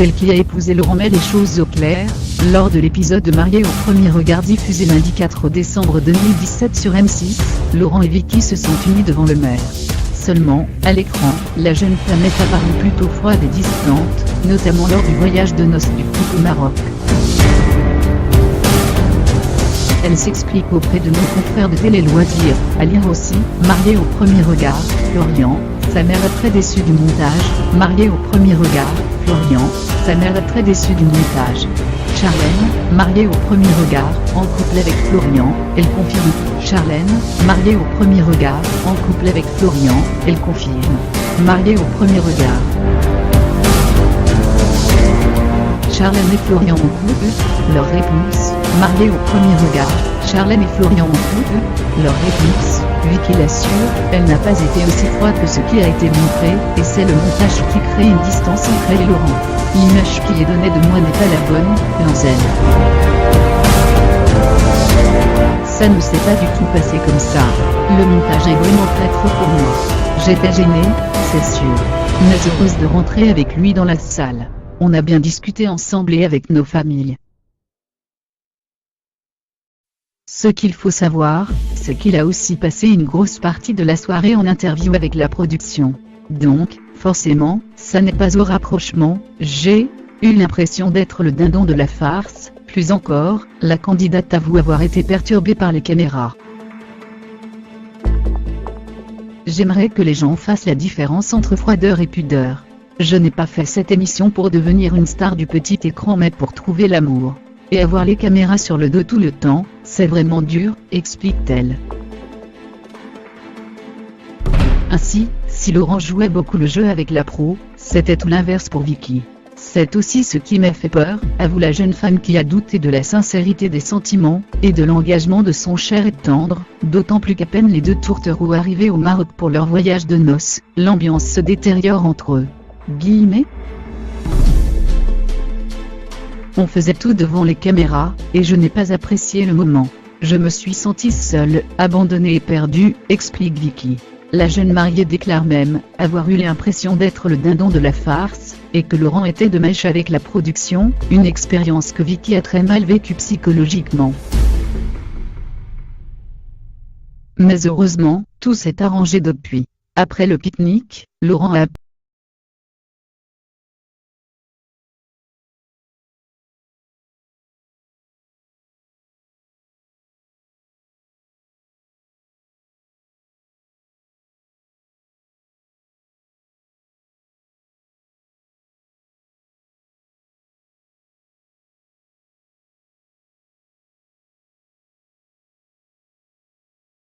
celle qui a épousé Laurent met les choses au clair, lors de l'épisode de Mariés au premier regard diffusé lundi 4 décembre 2017 sur M6, Laurent et Vicky se sont unis devant le maire. Seulement, à l'écran, la jeune femme est apparue plutôt froide et distante, notamment lors du voyage de noces du couple au Maroc. Elle s'explique auprès de nos confrères de Télé Loisirs, à lire aussi, Mariés au premier regard, Florian, sa mère est très déçue du montage, Mariés au premier regard, Florian, sa mère est très déçue du montage. Charlène, mariée au premier regard, en couple avec Florian, elle confirme. Charlène, mariée au premier regard, en couple avec Florian, elle confirme. Mariée au premier regard. Charlène et Florian en couple, leur réponse, mariée au premier regard, Charlène et Florian en couple, leur réponse, Vicky l'assure, elle n'a pas été aussi froide que ce qui a été montré, et c'est le montage qui crée une distance entre elle et Laurent. L'image qui est donnée de moi n'est pas la bonne, lance elle. Ça ne s'est pas du tout passé comme ça. Le montage est vraiment très trop pour moi. J'étais gênée, c'est sûr. Mais heureuse de rentrer avec lui dans la salle. On a bien discuté ensemble et avec nos familles. Ce qu'il faut savoir, c'est qu'il a aussi passé une grosse partie de la soirée en interview avec la production. Donc, forcément, ça n'est pas au rapprochement, j'ai eu l'impression d'être le dindon de la farce, plus encore, la candidate avoue avoir été perturbée par les caméras. J'aimerais que les gens fassent la différence entre froideur et pudeur. Je n'ai pas fait cette émission pour devenir une star du petit écran mais pour trouver l'amour. Et avoir les caméras sur le dos tout le temps, c'est vraiment dur, explique-t-elle. Ainsi, si Laurent jouait beaucoup le jeu avec la pro, c'était tout l'inverse pour Vicky. C'est aussi ce qui m'a fait peur, avoue la jeune femme qui a douté de la sincérité des sentiments, et de l'engagement de son cher et tendre, d'autant plus qu'à peine les deux tourtereaux arrivés au Maroc pour leur voyage de noces, l'ambiance se détériore entre eux. Guillemets. On faisait tout devant les caméras, et je n'ai pas apprécié le moment. Je me suis sentie seule, abandonnée et perdue, explique Vicky. La jeune mariée déclare même avoir eu l'impression d'être le dindon de la farce, et que Laurent était de mèche avec la production, une expérience que Vicky a très mal vécue psychologiquement. Mais heureusement, tout s'est arrangé depuis. Après le pique-nique, Laurent a